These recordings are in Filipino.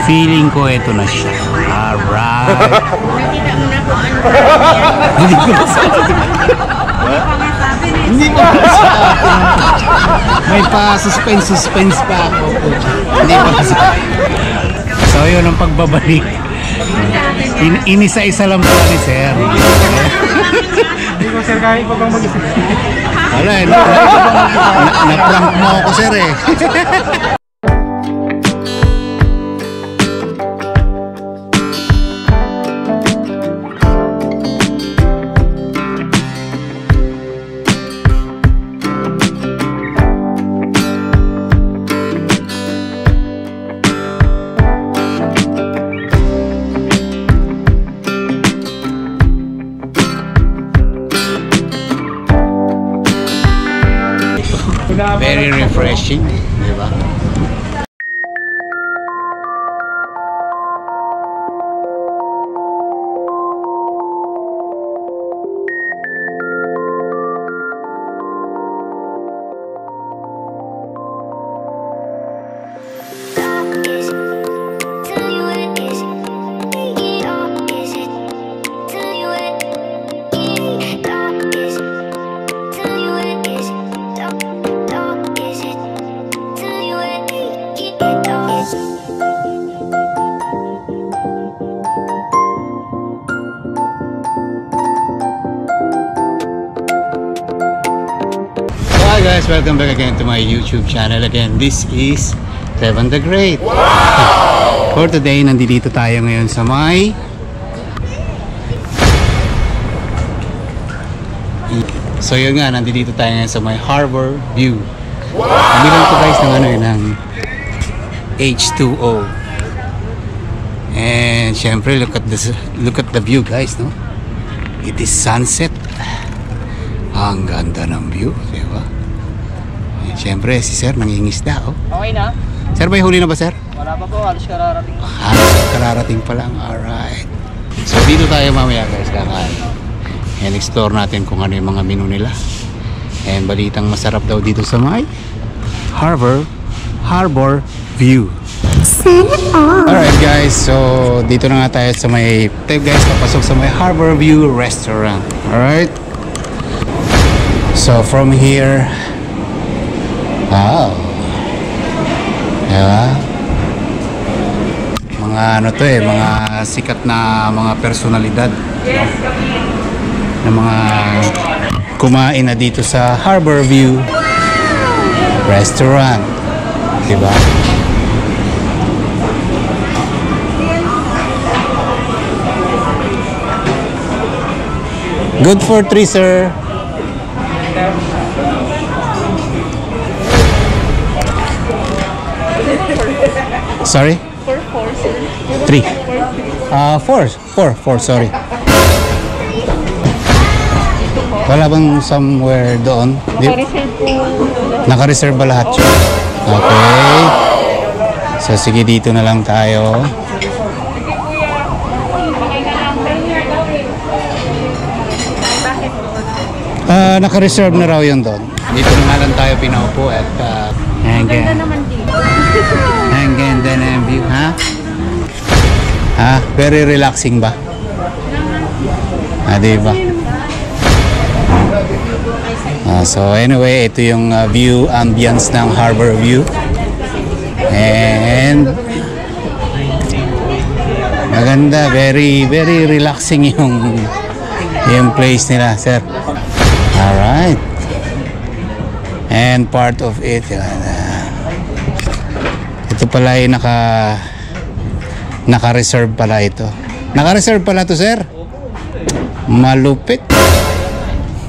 Feeling ko ito na siya. Alright. Nakita mo na kung ano. Hindi ko masabi. Hindi ko masabi. May pa-suspense pa ako. Hindi pa masabi. So yun ang pagbabalik. Inisa-isa lang pala ni sir. Hindi ko sir kahit pa bang mag-isip. Wala eh. Na-prank mo ako sir eh. Very refreshing, di ba? Hi guys, welcome back again to my YouTube channel. Again, this is Kevin the Great. For today, nandito tayo ngayon sa may So yun nga, nandito tayo ngayon sa may Harbor View. Nabilang to guys ng ano ng H2O. And syempre, look at the view guys, no? It is sunset. Ang ganda ng view, di ba? Siyempre, si sir nangingisda, oh. Okay na? Sir, may huli na ba, sir? Wala pa po, halos kararating. Halos kararating pa lang, alright. So, dito tayo mamaya, guys, kakain. And explore natin kung ano yung mga menu nila. And balitang masarap daw dito sa may Harbor View. Alright, guys, so dito na nga tayo sa may guys, papasok sa may Harbor View Restaurant. Alright? So, from here, wow. Diba? Mga ano to eh, mga sikat na mga personalidad. Yes, na mga kumain na dito sa Harbor View Restaurant. Diba? Good for 3, sir. Sorry? 4, sir. 3. 4, sorry. Wala bang somewhere doon? Naka-reserve po. Naka-reserve ba lahat yun? Okay. So sige, dito na lang tayo. Naka-reserve na raw yun doon. Dito na lang tayo pinaupo at Maganda naman dito. ang ganda ng view, ha? Ha? Very relaxing ba? Diba? So anyway, ito yung view ambience ng Harbor View. And maganda, very relaxing yung place nila, sir. Alright. And part of it, ito pala ay naka-reserve pala ito. Naka-reserve pala to, sir. Malupit.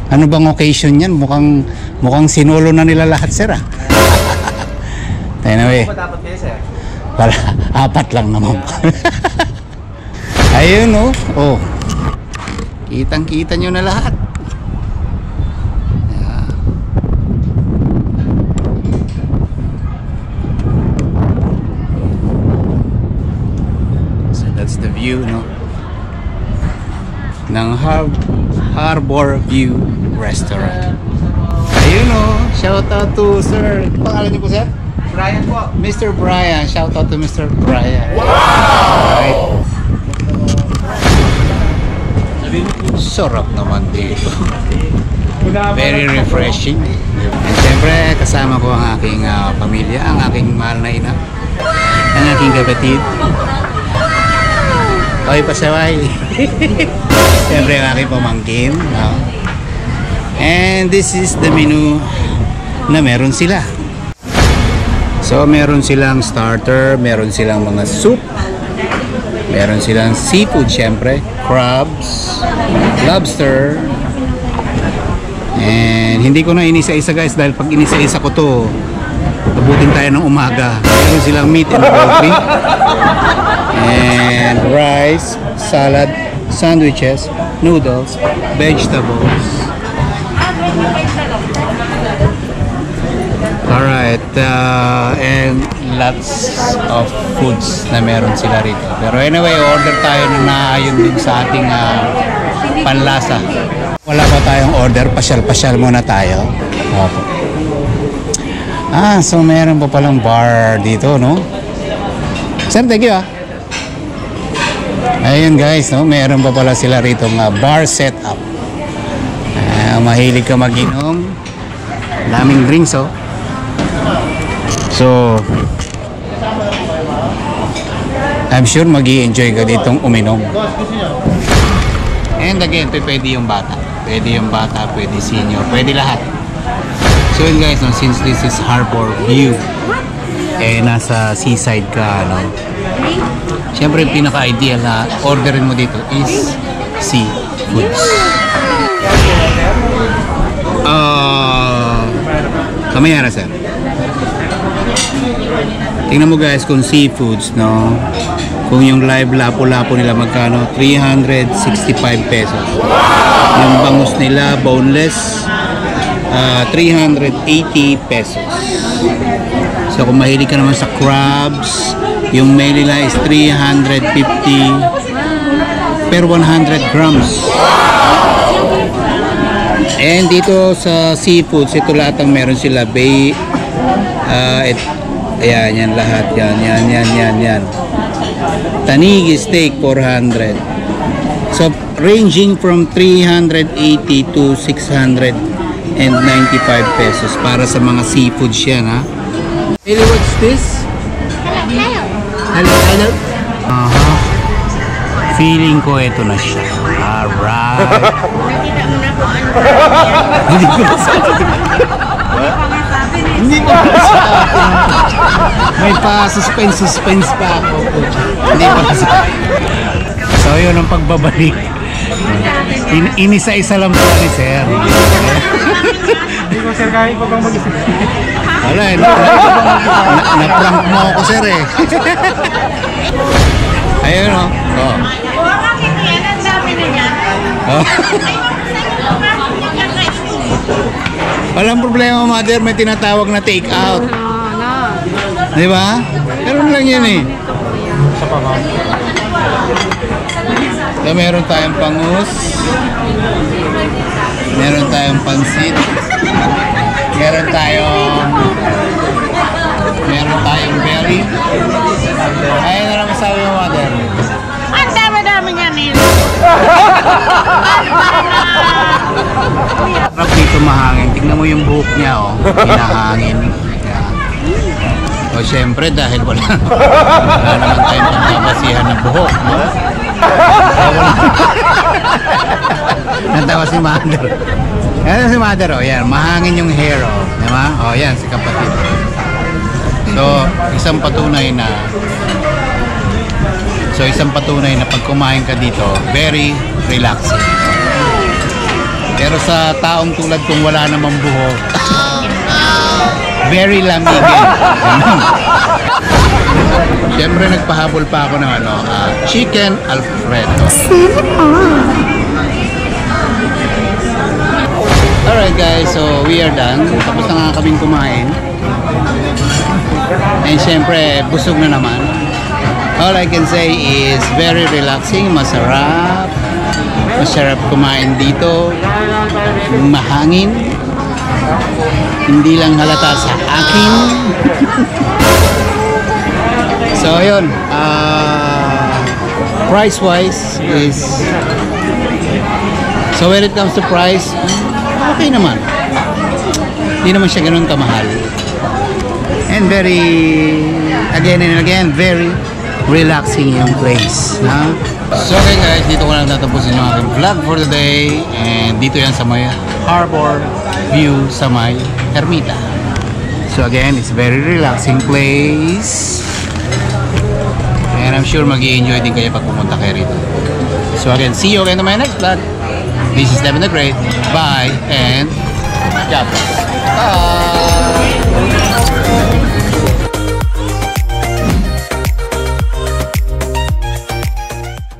Ano bang occasion yan? Mukhang sinolo na nila lahat, sir, ah. Anyway. Wala, 4 lang naman. Ayun, oh. Oh. Kitang-kita nyo na lahat. That's the view, no? Ng Harbor View Restaurant. Ayun, oh. Shout out to sir. Pangalan niyo po, sir? Brian po. Mr. Brian. Shout out to Mr. Brian. Wow! Right. Sarap naman dito. Very refreshing. And syempre, kasama ko ang aking pamilya, ang aking mahal na ina, ang aking kapatid. Oy, pasaway. Syempre, ang aking pamangkin. No? And this is the menu na meron sila. So, meron silang starter, meron silang mga soup, meron silang seafood, syempre, crabs, lobster. And hindi ko na inisa-isa guys dahil pag inisa-isa ko to, abutin tayo ng umaga. Meron silang meat and poultry, and rice, salad, sandwiches, noodles, vegetables. Alright, and lots of foods na meron sila rito. Pero anyway, order tayo na ayon din sa ating panlasa. Wala pa tayong order, pasyal-pasyal muna tayo. Opo. So meron pa palang bar dito, no? Sir, thank you Ayun guys, no? Meron pa pala sila rito nga bar setup. Mahilig ka mag-inom. Daming drinks, oh. So, I'm sure mag-i-enjoy ka ditong uminom. And again, pwede yung bata. Pwede yung bata, pwede senior, pwede lahat. So yun guys, no, since this is Harbor View, nasa seaside ka, no? Siyempre, yung pinaka-ideal na orderin mo dito is seafoods. Kamaya na, sir. Tingnan mo guys kung seafoods, no? Kung yung live lapo-lapo nila magkano? 365 pesos. Yung bangus nila, boneless, 380 pesos. So kung mahilig ka naman sa crabs, yung mail nila is 350 per 100 grams. And dito sa seafoods, ito lahat ang meron sila. Ayan, yan lahat. Yan. Tanigi steak, 400. So, ranging from 380 to 695 pesos para sa mga seafoods yan, ha? Hey, what's this? Hello. Feeling ko ito na siya. Alright. Nakita mo na kung ano. Hindi ko masabi. Hindi ko masabi. May pa-suspense pa ako. Hindi ko masabi. So yun ang pagbabalik. Inisa-isa lang po ni sir. Hindi ko sir kahit pa bang mag-isip. Wala eh. Na-prank mo ako sir eh. Ayun o. Oh. Ang dami na yan. Walang problema mother, may tinatawag na take out. Di ba? Meron lang yan eh. So, meron tayong pangus, meron tayong pansit, meron tayong belly. Ayun na lang masabi mo mother. Ang dami niya nila. Sarap dito mahangin. Tingnan mo yung buhok niya, oh. Hinahangin. Yan. O syempre dahil wala naman tayong pagkabasihan ng buhok, no? Natawa si Mother. Yan si Mother, oh. Yan. Mahangin yung hair, oh. Diba? Oh, yan si kapatid. So, isang patunay na pag kumain ka dito, very relaxing. Pero sa taong tulad kong wala namang buhok, very lamigin. Siyempre nagpahabol pa ako ng chicken alfredo. Alright guys, so we are done. Tapos na nga kaming kumain. And siyempre busog na naman. All I can say is very relaxing, masarap kumain dito, mahangin, hindi lang halata sa akin. Ngayon, price-wise is... So when it comes to price, okay naman. Hindi naman siya ganun kamahal. And very, again and again, very relaxing yung place. So okay guys, dito ko na natapusin yung aking vlog for the day. And dito yan sa may harbor view sa may Ermita. So again, it's a very relaxing place. And I'm sure mag-i-enjoy din kayo pag pumunta kayo rito. So again, see you again on my next vlog. This is Devin the Great. Bye and God bless. Bye!